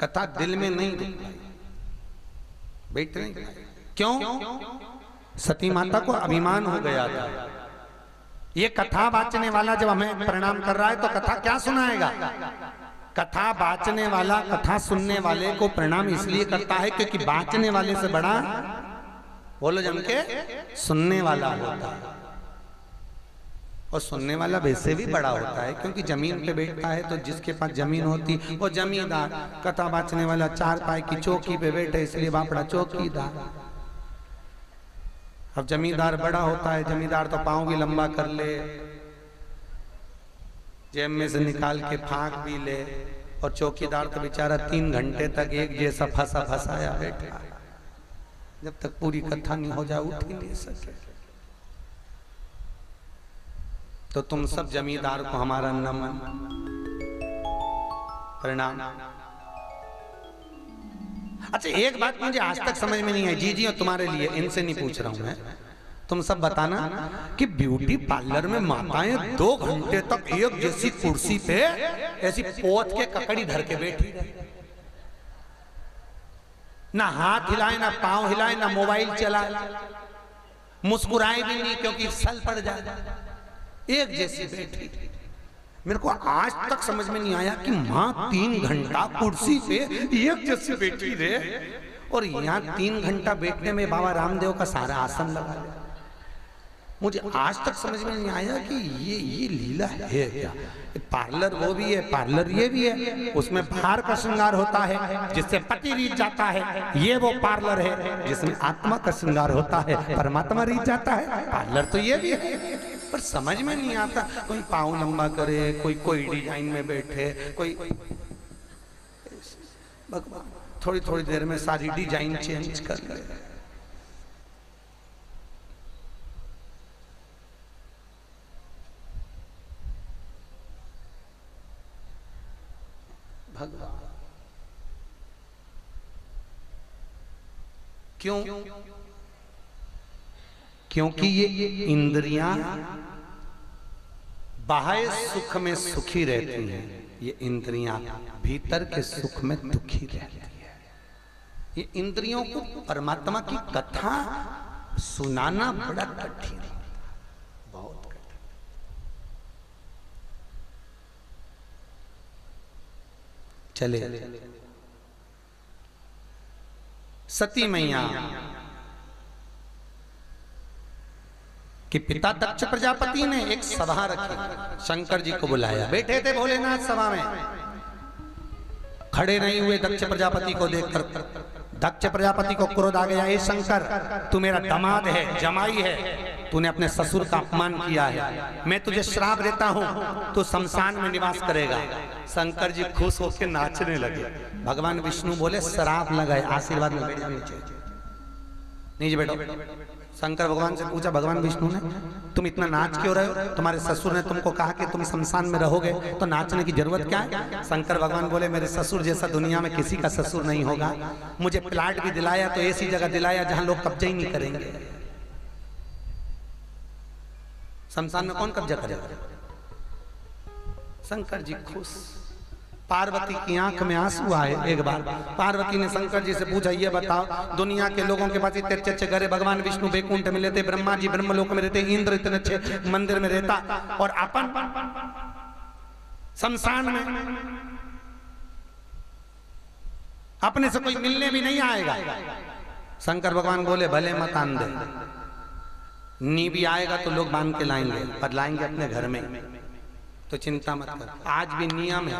कथा दिल में नहीं बैठ नहीं। क्यों? सती माता को अभिमान हो गया था। ये कथा बाचने वाला जब हमें प्रणाम कर रहा है तो कथा क्या सुनाएगा? कथा बाचने वाला कथा सुनने वाले को प्रणाम इसलिए करता है क्योंकि बाचने वाले से बड़ा, बोलो जम के, सुनने वाला होता है। और सुनने वाला वैसे भी बड़ा होता है क्योंकि जमीन पे बैठता है, तो जिसके पास जमीन होती वो जमींदार। कथा बाचने वाला चार पाए की चौकी पे बैठे इसलिए बापड़ा चौकीदार। अब जमींदार बड़ा होता है, जमींदार तो पाँव भी लंबा कर ले, जेब में से निकाल के फाँक भी ले, और चौकीदार तो बेचारा 3 घंटे तक एक जैसा फंसा फंसाया बैठा, जब तक पूरी कथा नहीं हो जाए उठ ही नहीं सके। तो तुम सब जमींदार को हमारा नमन प्रणाम। अच्छा एक बात मुझे आज तक समझ में नहीं आई, जी और तुम्हारे लिए, इनसे नहीं पूछ रहा हूं मैं, तुम सब बताना कि ब्यूटी पार्लर में माताएं 2 घंटे तक एक जैसी कुर्सी पे ऐसी पोत के ककड़ी धर के बैठी रहे, ना हाथ हिलाए ना पांव हिलाए ना मोबाइल चलाए, मुस्कुराए भी नहीं क्योंकि सल पड़ जाए, एक जैसी बैठी। मेरे को आज तक समझ में नहीं आया कि माँ 3 घंटा कुर्सी पे एक जैसी बैठी रहे, और यहाँ 3 घंटा बैठने में बाबा रामदेव का सारा आसन लगा लिया। मुझे आज तक समझ में नहीं आया कि ये लीला है क्या? पार्लर वो भी है, पार्लर ये भी है, उसमें बाहर का श्रृंगार होता है जिससे पति रीत जाता है, ये वो पार्लर है जिसमें आत्मा का श्रृंगार होता है, परमात्मा रीत जाता है, पार्लर तो ये भी है। पर समझ में नहीं आता, कोई पाँव लंबा करे, कोई डिजाइन में बैठे, कोई थोड़ी थोड़ी देर में सारी डिजाइन चेंज कर ले। भगवान क्यों? क्योंकि ये इंद्रियां बाह्य सुख में सुखी रहती हैं, ये इंद्रियां भीतर के सुख में दुखी रहती है। ये इंद्रियों को परमात्मा की कथा सुनाना बड़ा कठिन, बहुत कठिन। चले सती मैया कि पिता दक्ष प्रजापति ने एक सभा रखी, शंकर जी को बुलाया, बैठे थे भोलेनाथ सभा में, खड़े नहीं हुए दक्ष प्रजापति को देखकर। दक्ष प्रजापति को क्रोध आ गया, ए शंकर तू मेरा दामाद है, जमाई है, तूने अपने ससुर का अपमान किया है, मैं तुझे श्राप देता हूं, तू शमशान में निवास करेगा। शंकर जी खुश होकर नाचने लगे। भगवान विष्णु बोले श्राप लगाए, आशीर्वाद में बैठ जाओ, नीचे बैठो। शंकर भगवान से पूछा, भगवान विष्णु ने तुम इतना नाच क्यों रहे हो? तुम्हारे ससुर ने तुमको कहा कि तुम शमशान में रहोगे, तो नाचने की जरूरत क्या है? शंकर भगवान बोले, मेरे ससुर जैसा दुनिया में किसी का ससुर नहीं होगा। मुझे प्लाट भी दिलाया तो ऐसी जगह दिलाया जहां लोग कब्जा ही नहीं करेंगे। शमशान में कौन कब्जा करेगा? शंकर जी खुश। पार्वती की आंख में आंसू आए। एक बार पार्वती ने शंकर जी से पूछा, ये बताओ दुनिया के लोगों के पास इतने अच्छे घरे, भगवान विष्णु बैकुंठ में रहते, ब्रह्मा जी ब्रह्मलोक में रहते, इंद्र इतने अच्छे मंदिर में रहता, और अपन शमशान में अपने से कोई मिलने भी नहीं आएगा। शंकर भगवान बोले, भले मत आन दे, नी भी आएगा तो लोग बांध के लाएंगे, पर लाएंगे अपने घर में, तो चिंता मत कर। आज भी नियम है,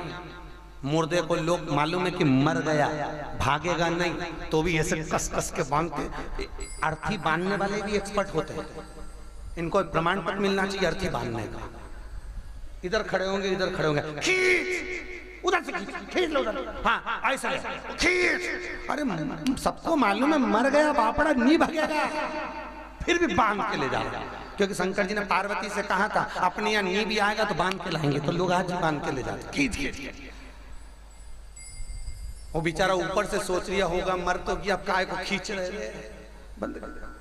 मुर्दे को लोग मालूम है कि मर गया, भागेगा नहीं, तो भी ऐसे कस कस के बांधते। अर्थी बांधने वाले भी एक्सपर्ट होते हैं, इनको प्रमाण पत्र मिलना चाहिए अर्थी बांधने का। इधर खड़े होंगे, इधर खड़े होंगे, खींच उधर से, खींच लो उधर, हाँ ऐसा खींच। अरे सबको मालूम है मर गया बापड़ा, नहीं भागेगा, फिर भी बांध के ले जाओ, क्योंकि शंकर जी ने पार्वती से कहा था अपने यहाँ नी भी आएगा तो बांध के लाएंगे, तो लोग आज ही बांध के ले जाते। खींच खींच। वो बेचारा ऊपर से सोच लिया होगा मर तो गया, अब काय को खींच रहे, बंद कर।